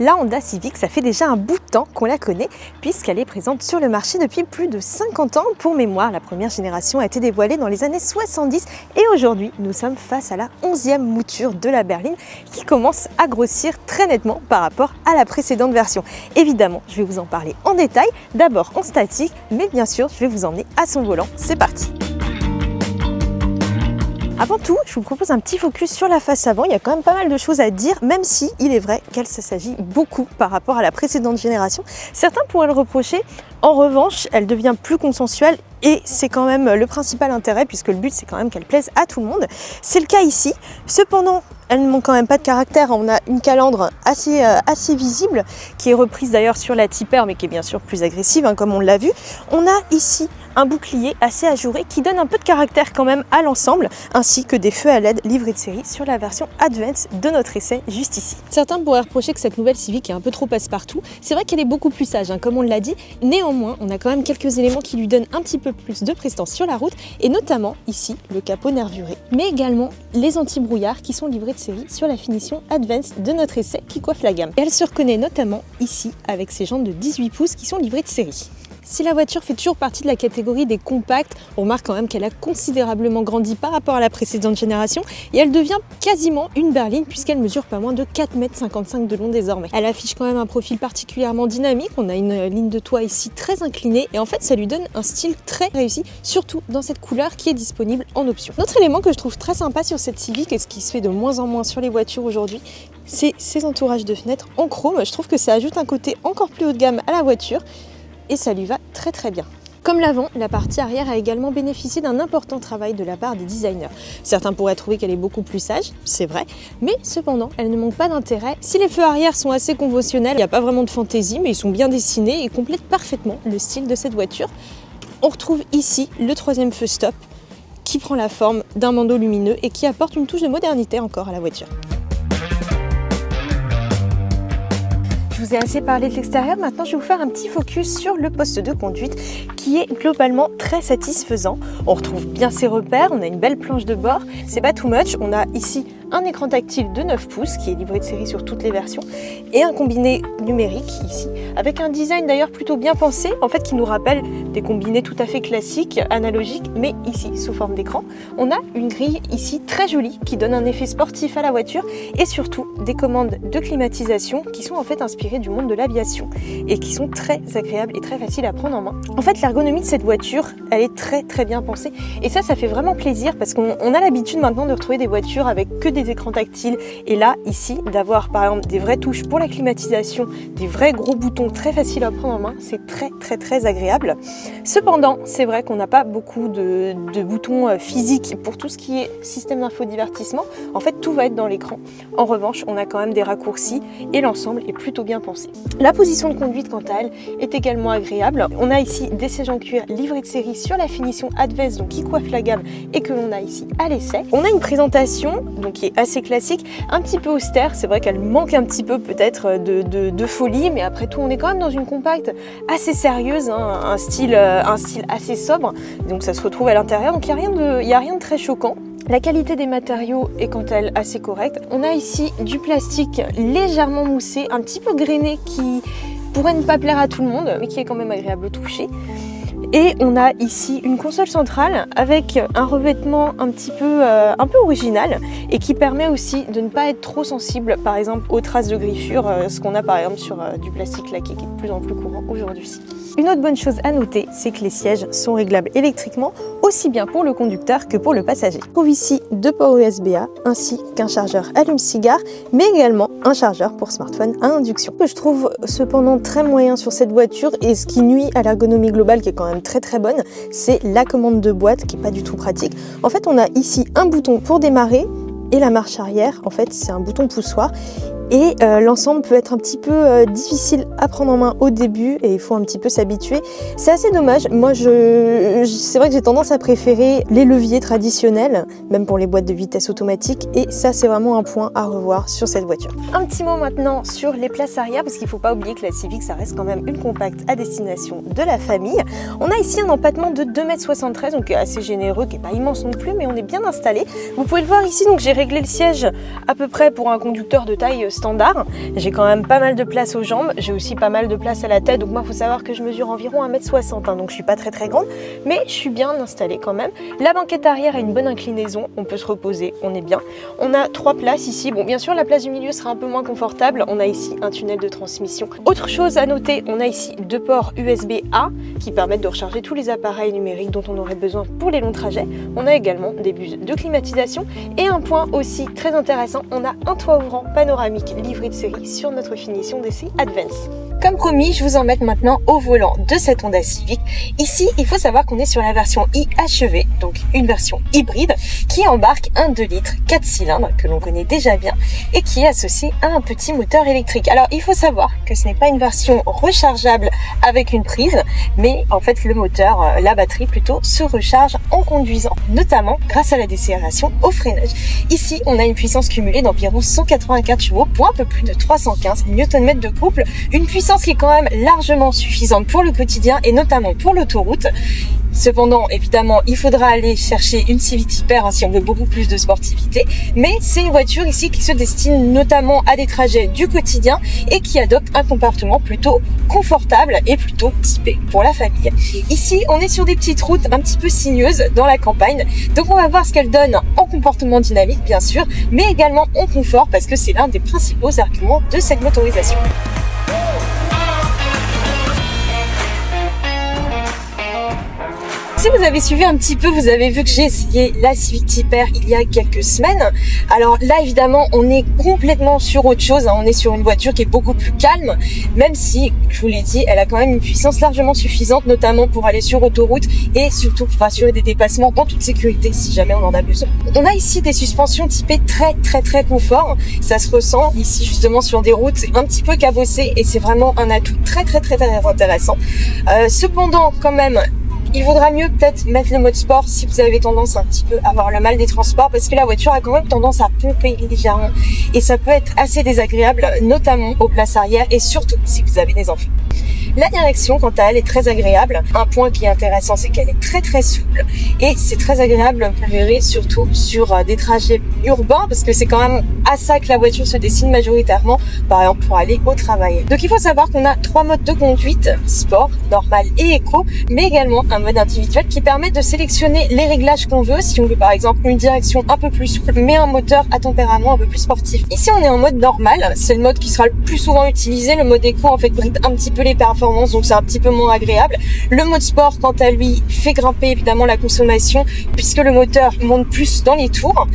La Honda Civic, ça fait déjà un bout de temps qu'on la connaît puisqu'elle est présente sur le marché depuis plus de 50 ans. Pour mémoire, la première génération a été dévoilée dans les années 70 et aujourd'hui, nous sommes face à la 11e mouture de la berline qui commence à grossir très nettement par rapport à la précédente version. Évidemment, je vais vous en parler en détail, d'abord en statique, mais bien sûr, je vais vous emmener à son volant. C'est parti! Avant tout, je vous propose un petit focus sur la face avant. Il y a quand même pas mal de choses à dire, même si il est vrai qu'elle s'agit beaucoup par rapport à la précédente génération. Certains pourraient le reprocher. En revanche, elle devient plus consensuelle et c'est quand même le principal intérêt puisque le but c'est quand même qu'elle plaise à tout le monde. C'est le cas ici. Cependant, elle ne manque quand même pas de caractère. On a une calandre assez visible qui est reprise d'ailleurs sur la Tipper mais qui est bien sûr plus agressive comme on l'a vu. On a ici un bouclier assez ajouré qui donne un peu de caractère quand même à l'ensemble, ainsi que des feux à LED livrés de série sur la version Advance de notre essai juste ici. Certains pourraient reprocher que cette nouvelle Civic est un peu trop passe-partout. C'est vrai qu'elle est beaucoup plus sage, comme on l'a dit. Néanmoins, on a quand même quelques éléments qui lui donnent un petit peu plus de prestance sur la route, et notamment ici, le capot nervuré, mais également les anti-brouillards qui sont livrés de série sur la finition Advance de notre essai qui coiffe la gamme. Et elle se reconnaît notamment ici avec ses jantes de 18 pouces qui sont livrées de série. Si la voiture fait toujours partie de la catégorie des compacts, on remarque quand même qu'elle a considérablement grandi par rapport à la précédente génération et elle devient quasiment une berline puisqu'elle mesure pas moins de 4,55 m de long désormais. Elle affiche quand même un profil particulièrement dynamique, on a une ligne de toit ici très inclinée et en fait ça lui donne un style très réussi, surtout dans cette couleur qui est disponible en option. Autre élément que je trouve très sympa sur cette Civic et ce qui se fait de moins en moins sur les voitures aujourd'hui, c'est ces entourages de fenêtres en chrome. Je trouve que ça ajoute un côté encore plus haut de gamme à la voiture et ça lui va très bien. Comme l'avant, la partie arrière a également bénéficié d'un important travail de la part des designers. Certains pourraient trouver qu'elle est beaucoup plus sage, c'est vrai, mais cependant, elle ne manque pas d'intérêt. Si les feux arrière sont assez conventionnels, il n'y a pas vraiment de fantaisie, mais ils sont bien dessinés et complètent parfaitement le style de cette voiture. On retrouve ici le troisième feu stop qui prend la forme d'un bandeau lumineux et qui apporte une touche de modernité encore à la voiture. Je vous ai assez parlé de l'extérieur, maintenant je vais vous faire un petit focus sur le poste de conduite qui est globalement très satisfaisant. On retrouve bien ses repères, on a une belle planche de bord, c'est pas too much. On a ici un écran tactile de 9 pouces qui est livré de série sur toutes les versions et un combiné numérique ici avec un design d'ailleurs plutôt bien pensé en fait qui nous rappelle des combinés tout à fait classiques, analogiques, mais ici sous forme d'écran. On a une grille ici très jolie qui donne un effet sportif à la voiture et surtout des commandes de climatisation qui sont en fait inspirées du monde de l'aviation et qui sont très agréables et très faciles à prendre en main. En fait, l'ergonomie de cette voiture, elle est très bien pensée et ça fait vraiment plaisir parce qu'on a l'habitude maintenant de retrouver des voitures avec que des écrans tactiles et là, ici, d'avoir par exemple des vraies touches pour la climatisation, des vrais gros boutons très faciles à prendre en main, c'est très agréable. Cependant, c'est vrai qu'on n'a pas beaucoup de boutons physiques pour tout ce qui est système d'infodivertissement. En fait, tout va être dans l'écran. En revanche, on a quand même des raccourcis et l'ensemble est plutôt bien pensé. La position de conduite, quant à elle, est également agréable. On a ici des sièges en cuir livrés de série sur la finition Advance, donc qui coiffe la gamme et que l'on a ici à l'essai. On a une présentation donc qui est assez classique, un petit peu austère. C'est vrai qu'elle manque un petit peu peut-être de folie, mais après tout, on est quand même dans une compacte assez sérieuse, un style assez sobre. Donc ça se retrouve à l'intérieur. Donc il n'y a rien de très choquant. La qualité des matériaux est quant à elle assez correcte. On a ici du plastique légèrement moussé, un petit peu grainé qui pourrait ne pas plaire à tout le monde, mais qui est quand même agréable au toucher. Et on a ici une console centrale avec un revêtement un peu original et qui permet aussi de ne pas être trop sensible par exemple aux traces de griffure, ce qu'on a par exemple sur du plastique laqué qui est de plus en plus courant aujourd'hui. Une autre bonne chose à noter, c'est que les sièges sont réglables électriquement, aussi bien pour le conducteur que pour le passager. On trouve ici 2 ports USB-A ainsi qu'un chargeur allume-cigare, mais également un chargeur pour smartphone à induction. Ce que je trouve cependant très moyen sur cette voiture et ce qui nuit à l'ergonomie globale qui est quand même très bonne, c'est la commande de boîte qui est pas du tout pratique. En fait, on a ici un bouton pour démarrer et la marche arrière, en fait, c'est un bouton poussoir. Et l'ensemble peut être un petit peu difficile à prendre en main au début et il faut un petit peu s'habituer. C'est assez dommage. Moi, c'est vrai que j'ai tendance à préférer les leviers traditionnels, même pour les boîtes de vitesse automatiques. Et ça, c'est vraiment un point à revoir sur cette voiture. Un petit mot maintenant sur les places arrière, parce qu'il ne faut pas oublier que la Civic, ça reste quand même une compacte à destination de la famille. On a ici un empattement de 2,73 m, donc assez généreux, qui n'est pas immense non plus, mais on est bien installé. Vous pouvez le voir ici, donc j'ai réglé le siège à peu près pour un conducteur de taille standard. J'ai quand même pas mal de place aux jambes, j'ai aussi pas mal de place à la tête. Donc moi, il faut savoir que je mesure environ 1m60, hein, donc je suis pas très grande, mais je suis bien installée quand même. La banquette arrière a une bonne inclinaison, on peut se reposer, on est bien. On a 3 places ici. Bon, bien sûr, la place du milieu sera un peu moins confortable. On a ici un tunnel de transmission. Autre chose à noter, on a ici 2 ports USB-A qui permettent de recharger tous les appareils numériques dont on aurait besoin pour les longs trajets. On a également des buses de climatisation et un point aussi très intéressant, on a un toit ouvrant panoramique livré de série sur notre finition DC Advance. Comme promis, je vous emmène maintenant au volant de cette Honda Civic. Ici, il faut savoir qu'on est sur la version IHEV, donc une version hybride, qui embarque un 2 litres 4 cylindres que l'on connaît déjà bien et qui est associé à un petit moteur électrique. Alors, il faut savoir que ce n'est pas une version rechargeable avec une prise, mais en fait, le moteur, la batterie plutôt, se recharge en conduisant, notamment grâce à la décélération au freinage. Ici, on a une puissance cumulée d'environ 184 chevaux pour un peu plus de 315 Nm de couple, une puissance qui est quand même largement suffisante pour le quotidien et notamment pour l'autoroute. Cependant, évidemment, il faudra aller chercher une Civic Type-R si on veut beaucoup plus de sportivité, mais c'est une voiture ici qui se destine notamment à des trajets du quotidien et qui adopte un comportement plutôt confortable et plutôt typé pour la famille. Ici, on est sur des petites routes un petit peu sinueuses dans la campagne, donc on va voir ce qu'elle donne en comportement dynamique bien sûr, mais également en confort parce que c'est l'un des principaux arguments de cette motorisation. Si vous avez suivi un petit peu, vous avez vu que j'ai essayé la Civic Type-R il y a quelques semaines. Alors là, évidemment, on est complètement sur autre chose, hein. On est sur une voiture qui est beaucoup plus calme, même si, je vous l'ai dit, elle a quand même une puissance largement suffisante, notamment pour aller sur autoroute et surtout pour assurer des dépassements en toute sécurité si jamais on en a besoin. On a ici des suspensions typées très confort. Ça se ressent ici justement sur des routes un petit peu cabossées et c'est vraiment un atout très intéressant. Cependant, quand même, il vaudra mieux peut-être mettre le mode sport si vous avez tendance un petit peu à avoir le mal des transports parce que la voiture a quand même tendance à pomper légèrement et ça peut être assez désagréable, notamment aux places arrière et surtout si vous avez des enfants. La direction, quant à elle, est très agréable. Un point qui est intéressant, c'est qu'elle est très souple et c'est très agréable, vous verrez, surtout sur des trajets urbains parce que c'est quand même à ça que la voiture se destine majoritairement, par exemple pour aller au travail. Donc il faut savoir qu'on a 3 modes de conduite, sport, normal et éco, mais également un mode individuel qui permet de sélectionner les réglages qu'on veut, si on veut par exemple une direction un peu plus souple, mais un moteur à tempérament un peu plus sportif. Ici on est en mode normal, c'est le mode qui sera le plus souvent utilisé. Le mode éco en fait bride un petit peu les performances, donc c'est un petit peu moins agréable. Le mode sport, quant à lui, fait grimper évidemment la consommation puisque le moteur monte plus dans les tours.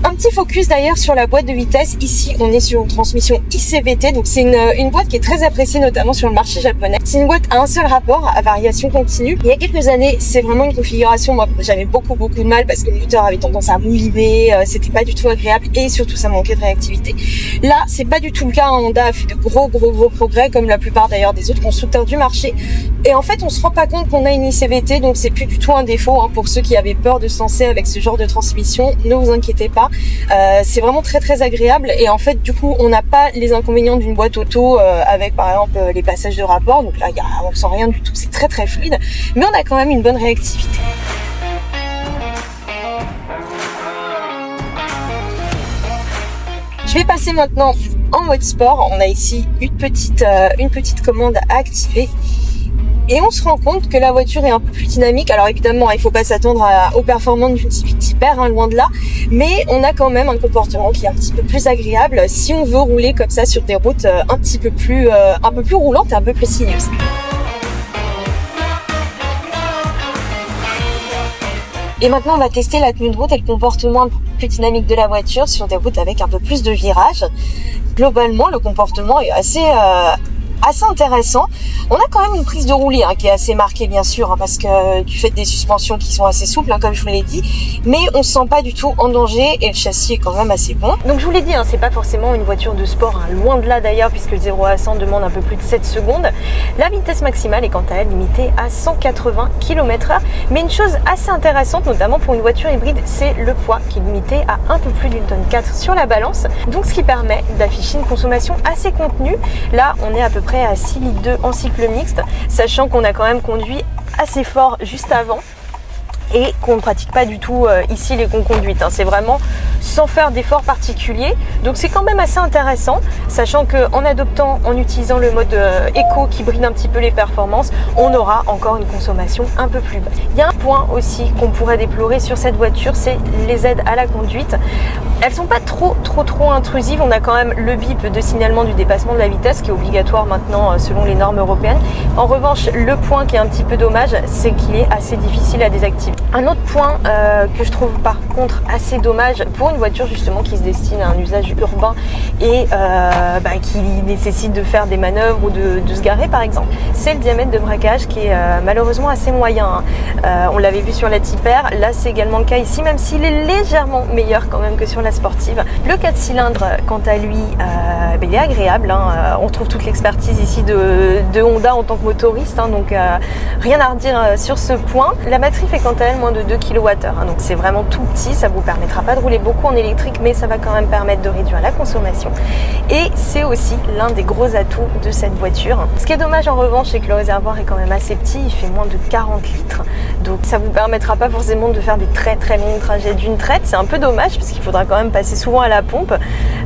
Un petit focus d'ailleurs sur la boîte de vitesse. Ici, on est sur une transmission ICVT, donc c'est une boîte qui est très appréciée notamment sur le marché japonais. C'est une boîte à un seul rapport, à variation continue. Il y a quelques années, c'est vraiment une configuration, moi j'avais beaucoup de mal parce que le moteur avait tendance à mouliner, c'était pas du tout agréable et surtout ça manquait de réactivité. Là, c'est pas du tout le cas. Honda a fait de gros progrès, comme la plupart d'ailleurs des autres constructeurs du marché. Et en fait, on se rend pas compte qu'on a une ICVT, donc c'est plus du tout un défaut, hein, pour ceux qui avaient peur de se lancer avec ce genre de transmission. Ne vous inquiétez pas. C'est vraiment très agréable et en fait du coup on n'a pas les inconvénients d'une boîte auto avec par exemple les passages de rapport, donc là on sent rien du tout, c'est très fluide, mais on a quand même une bonne réactivité. Je vais passer maintenant en mode sport. On a ici une petite commande à activer. Et on se rend compte que la voiture est un peu plus dynamique. Alors évidemment, il ne faut pas s'attendre aux performances d'une Civic Type-R, hein, loin de là. Mais on a quand même un comportement qui est un petit peu plus agréable si on veut rouler comme ça sur des routes un peu plus roulantes et un peu plus sinueuses. Et maintenant, on va tester la tenue de route et le comportement un peu plus dynamique de la voiture sur des routes avec un peu plus de virages. Globalement, le comportement est assez intéressant. On a quand même une prise de roulis qui est assez marquée bien sûr, parce que du fait des suspensions qui sont assez souples, comme je vous l'ai dit, mais on se sent pas du tout en danger et le châssis est quand même assez bon. Donc je vous l'ai dit, c'est pas forcément une voiture de sport, loin de là d'ailleurs, puisque le 0 à 100 demande un peu plus de 7 secondes. La vitesse maximale est quant à elle limitée à 180 km/h, mais une chose assez intéressante, notamment pour une voiture hybride, c'est le poids qui est limité à un peu plus d'une tonne 4 sur la balance, donc ce qui permet d'afficher une consommation assez contenue. Là on est à peu près à 6,2 litres en cycle mixte, sachant qu'on a quand même conduit assez fort juste avant et qu'on ne pratique pas du tout ici les conconduites. C'est vraiment sans faire d'efforts particuliers. Donc c'est quand même assez intéressant, sachant qu'en adoptant, en utilisant le mode éco qui bride un petit peu les performances, on aura encore une consommation un peu plus basse. Il y a un point aussi qu'on pourrait déplorer sur cette voiture, c'est les aides à la conduite. Elles sont pas trop intrusives. On a quand même le bip de signalement du dépassement de la vitesse qui est obligatoire maintenant selon les normes européennes. En revanche, le point qui est un petit peu dommage, c'est qu'il est assez difficile à désactiver. Un autre point que je trouve par contre assez dommage pour une voiture justement qui se destine à un usage urbain et qui nécessite de faire des manœuvres ou de se garer par exemple, c'est le diamètre de braquage qui est malheureusement assez moyen. On l'avait vu sur la Tipper, là c'est également le cas ici, même s'il est légèrement meilleur quand même que sur la sportive. Le 4 cylindres, quant à lui, il est agréable. On trouve toute l'expertise ici de Honda en tant que motoriste, donc rien à redire sur ce point. La batterie fait quant à elle moins de 2 kWh, donc c'est vraiment tout petit. Ça vous permettra pas de rouler beaucoup en électrique, mais ça va quand même permettre de réduire la consommation. Et c'est aussi l'un des gros atouts de cette voiture. Ce qui est dommage en revanche, c'est que le réservoir est quand même assez petit, il fait moins de 40 litres. Donc ça vous permettra pas forcément de faire des très longs trajets d'une traite. C'est un peu dommage parce qu'il faudra quand même passer souvent à la pompe.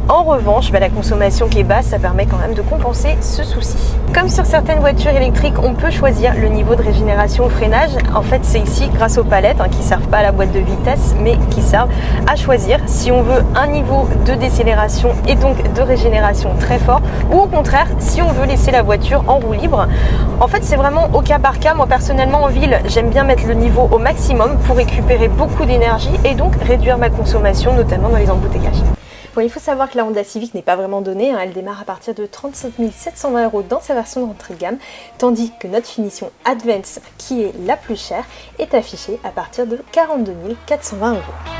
En revanche, la consommation qui est basse, ça permet quand même de compenser ce souci. Comme sur certaines voitures électriques, on peut choisir le niveau de régénération au freinage. En fait, c'est ici grâce aux palettes qui ne servent pas à la boîte de vitesse, mais qui servent à choisir si on veut un niveau de décélération et donc de régénération très fort, ou au contraire, si on veut laisser la voiture en roue libre. En fait, c'est vraiment au cas par cas. Moi, personnellement, en ville, j'aime bien mettre le niveau au maximum pour récupérer beaucoup d'énergie et donc réduire ma consommation, notamment dans les embouteillages. Bon, il faut savoir que la Honda Civic n'est pas vraiment donnée, elle démarre à partir de 35 720 € dans sa version d'entrée de gamme, tandis que notre finition Advance, qui est la plus chère, est affichée à partir de 42 420 €.